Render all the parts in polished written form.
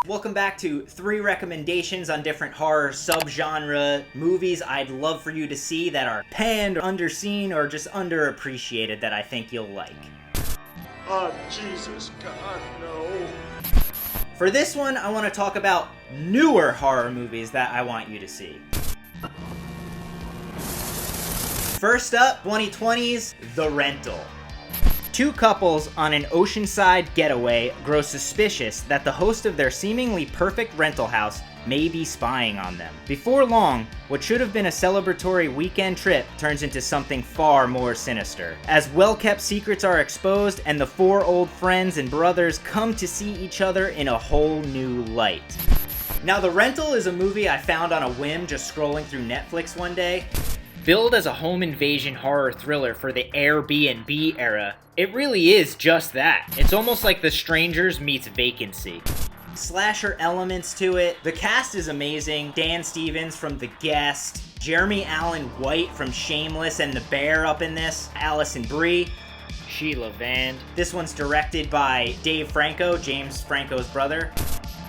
Welcome back to 3 recommendations on different horror subgenre movies I'd love for you to see that are panned, underseen, or just underappreciated that I think you'll like. Oh, Jesus, God, no. For this one, I want to talk about newer horror movies that I want you to see. First up, 2020's The Rental. 2 couples on an oceanside getaway grow suspicious that the host of their seemingly perfect rental house may be spying on them. Before long, what should have been a celebratory weekend trip turns into something far more sinister, as well-kept secrets are exposed and the 4 old friends and brothers come to see each other in a whole new light. Now, The Rental is a movie I found on a whim just scrolling through Netflix one day. Billed as a home invasion horror thriller for the Airbnb era, it really is just that. It's almost like The Strangers meets Vacancy. Slasher elements to it. The cast is amazing. Dan Stevens from The Guest, Jeremy Allen White from Shameless and The Bear up in this, Alison Brie, Sheila Vand. This one's directed by Dave Franco, James Franco's brother.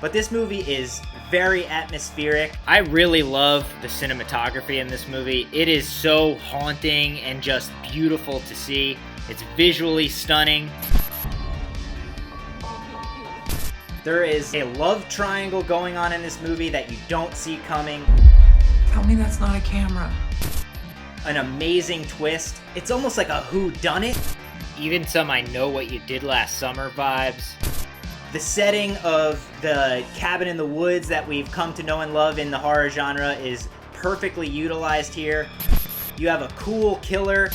But this movie is very atmospheric. I really love the cinematography in this movie. It is so haunting and just beautiful to see. It's visually stunning. There is a love triangle going on in this movie that you don't see coming. Tell me that's not a camera. An amazing twist. It's almost like a whodunit. Even some I Know What You Did Last Summer vibes. The setting of the cabin in the woods that we've come to know and love in the horror genre is perfectly utilized here. You have a cool killer.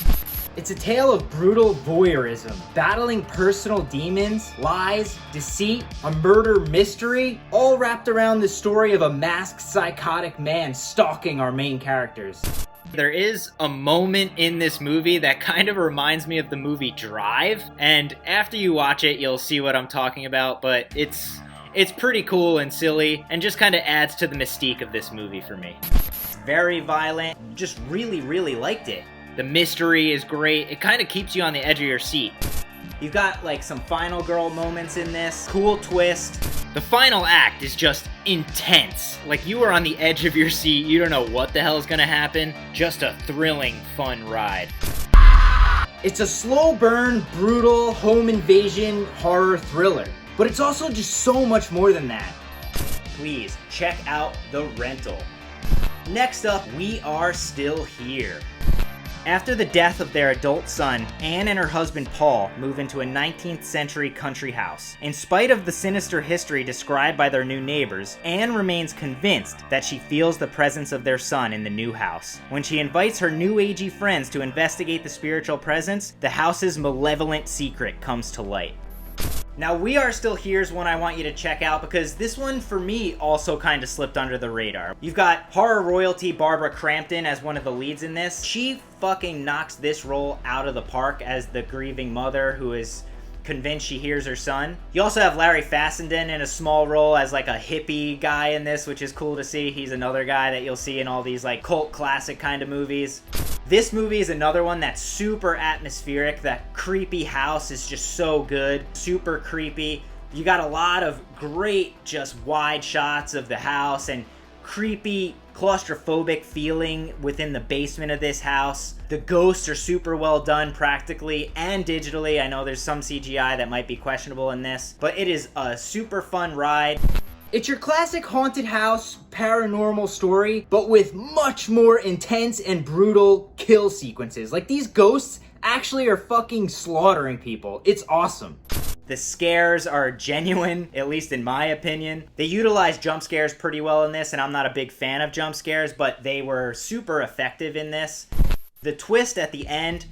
It's a tale of brutal voyeurism, battling personal demons, lies, deceit, a murder mystery, all wrapped around the story of a masked psychotic man stalking our main characters. There is a moment in this movie that kind of reminds me of the movie Drive, and after you watch it, you'll see what I'm talking about, but it's pretty cool and silly, and just kind of adds to the mystique of this movie for me. It's very violent, just really liked it. The mystery is great, it kind of keeps you on the edge of your seat. You've got like some final girl moments in this, cool twist. The final act is just intense. Like, you are on the edge of your seat, you don't know what the hell is gonna happen. Just a thrilling, fun ride. It's a slow burn, brutal, home invasion horror thriller. But it's also just so much more than that. Please, check out The Rental. Next up, We Are Still Here. After the death of their adult son, Anne and her husband Paul move into a 19th century country house. In spite of the sinister history described by their new neighbors, Anne remains convinced that she feels the presence of their son in the new house. When she invites her new agey friends to investigate the spiritual presence, the house's malevolent secret comes to light. Now, We Are Still Here is one I want you to check out because this one, for me, also kind of slipped under the radar. You've got horror royalty Barbara Crampton as one of the leads in this. She fucking knocks this role out of the park as the grieving mother who is convinced she hears her son. You also have Larry Fassenden in a small role as like a hippie guy in this, which is cool to see. He's another guy that you'll see in all these like cult classic kind of movies. This movie is another one that's super atmospheric. That creepy house is just so good. Super creepy. You got a lot of great just wide shots of the house and creepy claustrophobic feeling within the basement of this house. The ghosts are super well done practically and digitally. I know there's some CGI that might be questionable in this, but it is a super fun ride. It's your classic haunted house paranormal story, but with much more intense and brutal kill sequences. Like, these ghosts actually are fucking slaughtering people. It's awesome. The scares are genuine, at least in my opinion. They utilize jump scares pretty well in this, and I'm not a big fan of jump scares, but they were super effective in this. The twist at the end,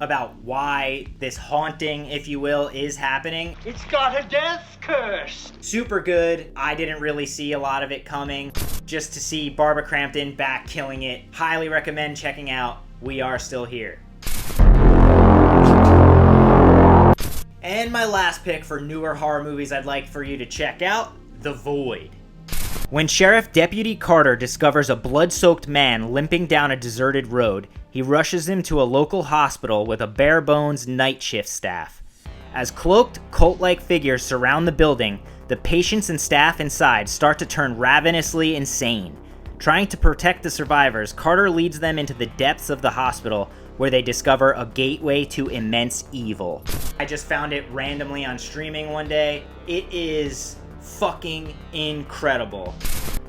about why this haunting, if you will, is happening. It's got a death curse. Super good. I didn't really see a lot of it coming. Just to see Barbara Crampton back killing it. Highly recommend checking out We Are Still Here. And my last pick for newer horror movies I'd like for you to check out, The Void. When Sheriff Deputy Carter discovers a blood-soaked man limping down a deserted road, he rushes him to a local hospital with a bare-bones night shift staff. As cloaked, cult-like figures surround the building, the patients and staff inside start to turn ravenously insane. Trying to protect the survivors, Carter leads them into the depths of the hospital where they discover a gateway to immense evil. I just found it randomly on streaming one day. It is fucking incredible.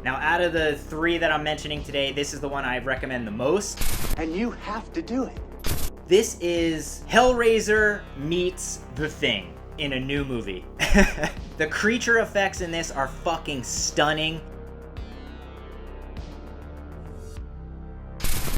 Now, out of the 3 that I'm mentioning today, this is the one I recommend the most. And you have to do it. This is Hellraiser meets The Thing in a new movie. The creature effects in this are fucking stunning.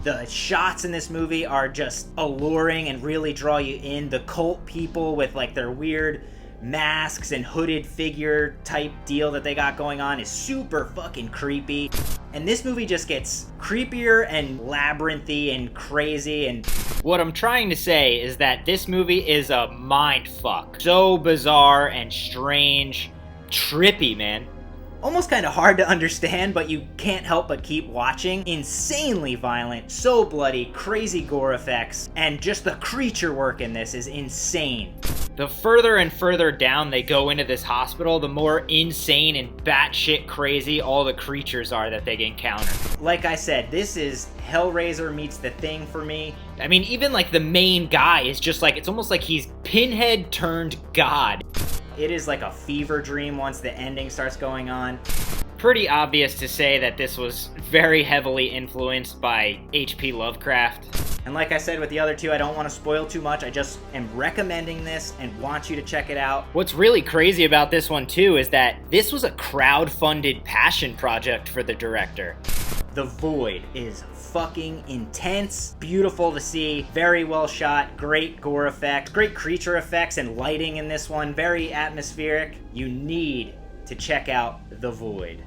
The shots in this movie are just alluring and really draw you in. The cult people with like their weird masks and hooded figure type deal that they got going on is super fucking creepy. And this movie just gets creepier and labyrinthy and crazy. And what I'm trying to say is that this movie is a mind fuck. So bizarre and strange, trippy, man. Almost kind of hard to understand, but you can't help but keep watching. Insanely violent, so bloody, crazy gore effects, and just the creature work in this is insane. The further and further down they go into this hospital, the more insane and batshit crazy all the creatures are that they encounter. Like I said, this is Hellraiser meets The Thing for me. I mean, even like the main guy is just like, it's almost like he's Pinhead turned God. It is like a fever dream once the ending starts going on. Pretty obvious to say that this was very heavily influenced by H.P. Lovecraft. And like I said with the other 2, I don't want to spoil too much. I just am recommending this and want you to check it out. What's really crazy about this one too is that this was a crowd-funded passion project for the director. The Void is fucking intense, beautiful to see, very well shot, great gore effects, great creature effects and lighting in this one, very atmospheric. You need to check out The Void.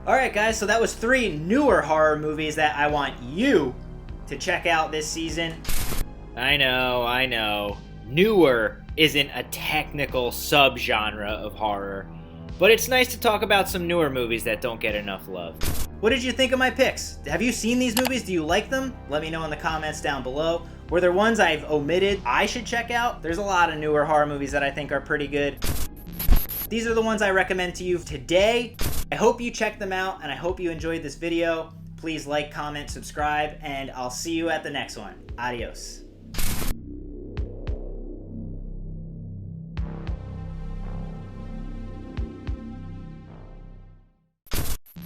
Alright guys, so that was 3 newer horror movies that I want you to check out this season. I know. Newer isn't a technical subgenre of horror, but it's nice to talk about some newer movies that don't get enough love. What did you think of my picks? Have you seen these movies? Do you like them? Let me know in the comments down below. Were there ones I've omitted I should check out? There's a lot of newer horror movies that I think are pretty good. These are the ones I recommend to you today. I hope you check them out, and I hope you enjoyed this video. Please like, comment, subscribe, and I'll see you at the next one. Adios.